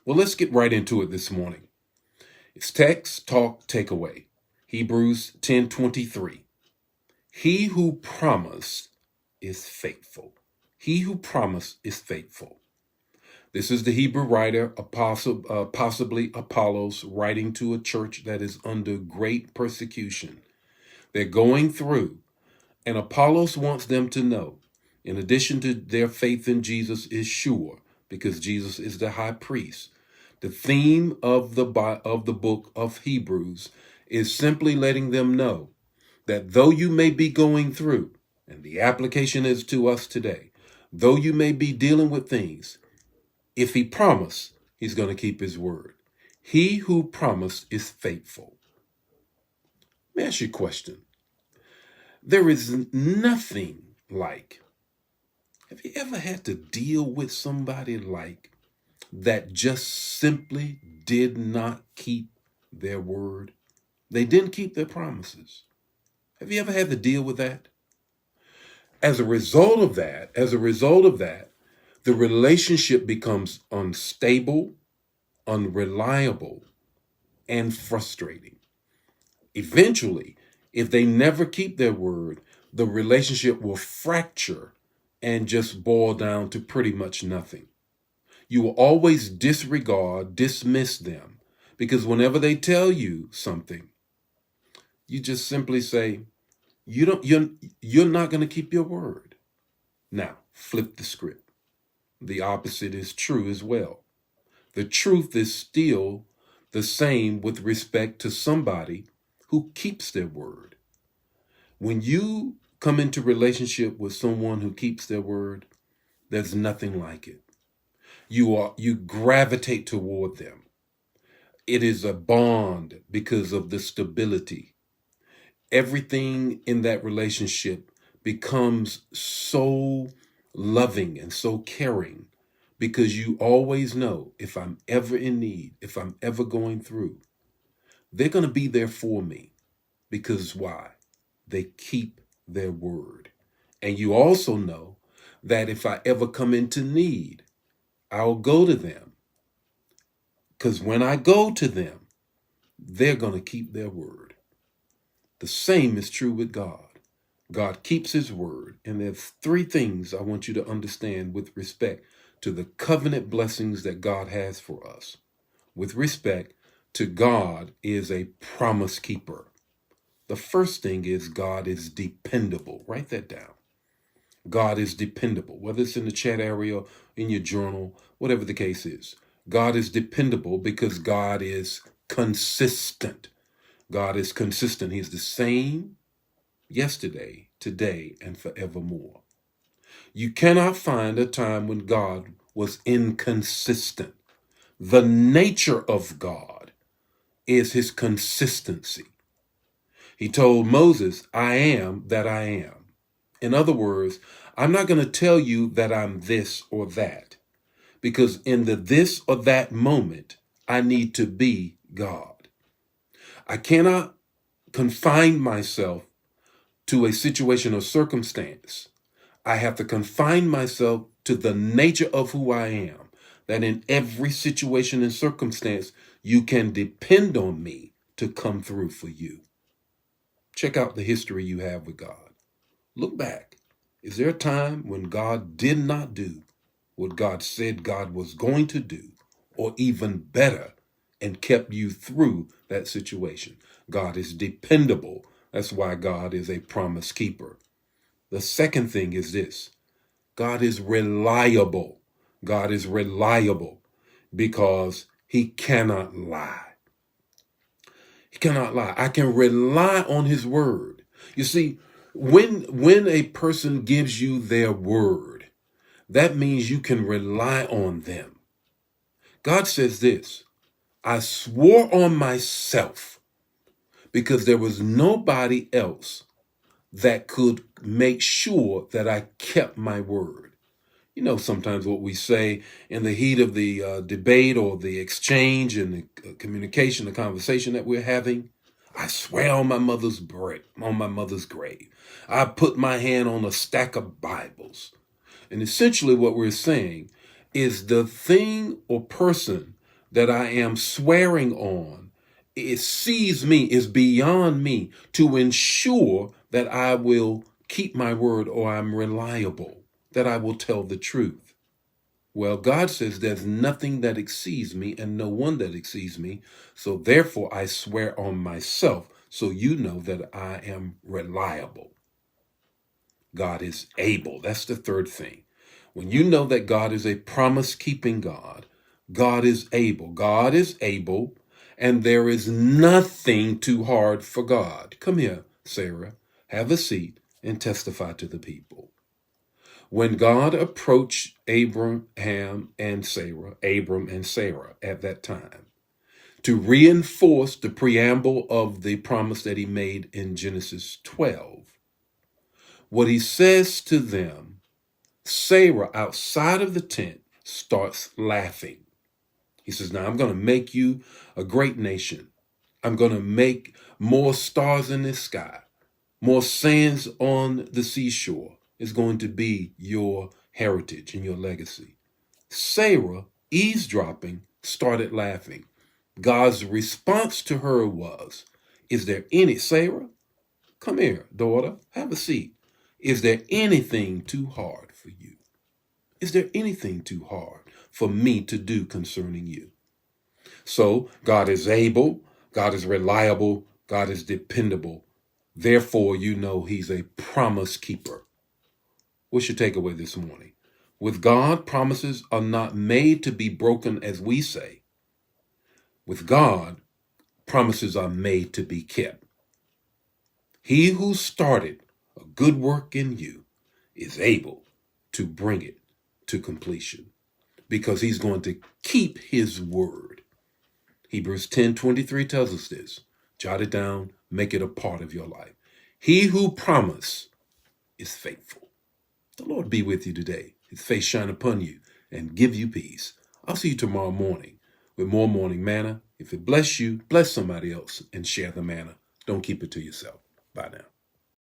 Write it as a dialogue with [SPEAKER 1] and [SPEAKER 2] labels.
[SPEAKER 1] Well, let's get right into it this morning. It's text, talk, takeaway. Hebrews 10:23. He who promised is faithful. He who promised is faithful. This is the Hebrew writer, possibly Apollos, writing to a church that is under great persecution. They're going through, and Apollos wants them to know, in addition to their faith in Jesus is sure, because Jesus is the high priest. The theme of the book of Hebrews is simply letting them know that though you may be going through, and the application is to us today, though you may be dealing with things, if he promised, he's going to keep his word. He who promised is faithful. Let me ask you a question. There is nothing like, have you ever had to deal with somebody like that just simply did not keep their word? They didn't keep their promises. Have you ever had to deal with that? As a result of that, the relationship becomes unstable, unreliable, and frustrating. Eventually, if they never keep their word, the relationship will fracture and just boil down to pretty much nothing. You will always dismiss them, because whenever they tell you something, you just simply say, you're not going to keep your word. Now, flip the script. The opposite is true as well. The truth is still the same with respect to somebody who keeps their word. When you come into relationship with someone who keeps their word, there's nothing like it. You gravitate toward them. It is a bond because of the stability. Everything in that relationship becomes so loving and so caring, because you always know, if I'm ever in need, if I'm ever going through, they're going to be there for me. Because why? They keep their word. And you also know that if I ever come into need, I'll go to them. Because when I go to them, they're going to keep their word. The same is true with God. God keeps his word. And there's three things I want you to understand with respect to the covenant blessings that God has for us. With respect to God is a promise keeper. The first thing is God is dependable. Write that down. God is dependable, whether it's in the chat area, in your journal, whatever the case is. God is dependable because God is consistent. God is consistent. He's the same yesterday, today, and forevermore. You cannot find a time when God was inconsistent. The nature of God is his consistency. He told Moses, I am that I am. In other words, I'm not going to tell you that I'm this or that, because in the this or that moment, I need to be God. I cannot confine myself to a situation or circumstance. I have to confine myself to the nature of who I am, that in every situation and circumstance, you can depend on me to come through for you. Check out the history you have with God. Look back. Is there a time when God did not do what God said God was going to do, or even better, and kept you through that situation? God is dependable. That's why God is a promise keeper. The second thing is this. God is reliable. God is reliable because he cannot lie. He cannot lie. I can rely on his word. You see, when a person gives you their word, that means you can rely on them. God says this, I swore on myself, because there was nobody else that could make sure that I kept my word. You know, sometimes what we say in the heat of the debate or the exchange and the communication, the conversation that we're having, I swear on my mother's grave. I put my hand on a stack of Bibles. And essentially what we're saying is the thing or person that I am swearing on, it sees me, is beyond me to ensure that I will keep my word or I'm reliable, that I will tell the truth. Well, God says there's nothing that exceeds me and no one that exceeds me. So therefore I swear on myself so you know that I am reliable. God is able. That's the third thing. When you know that God is a promise-keeping God, God is able. God is able, and there is nothing too hard for God. Come here, Sarah. Have a seat and testify to the people. When God approached Abram and Sarah at that time, to reinforce the preamble of the promise that he made in Genesis 12, what he says to them, Sarah outside of the tent starts laughing. He says, now I'm going to make you a great nation. I'm going to make more stars in the sky, more sands on the seashore is going to be your heritage and your legacy. Sarah, eavesdropping, started laughing. God's response to her was, is there any, Sarah, come here, daughter, have a seat. Is there anything too hard for you? Is there anything too hard for me to do concerning you? So God is able, God is reliable, God is dependable. Therefore, you know he's a promise keeper. What's your takeaway this morning? With God, promises are not made to be broken as we say. With God, promises are made to be kept. He who started a good work in you is able to bring it to completion because he's going to keep his word. Hebrews 10:23 tells us this. Jot it down, make it a part of your life. He who promised is faithful. The Lord be with you today. His face shine upon you and give you peace. I'll see you tomorrow morning with more morning manna. If it bless you, bless somebody else and share the manna. Don't keep it to yourself. Bye now.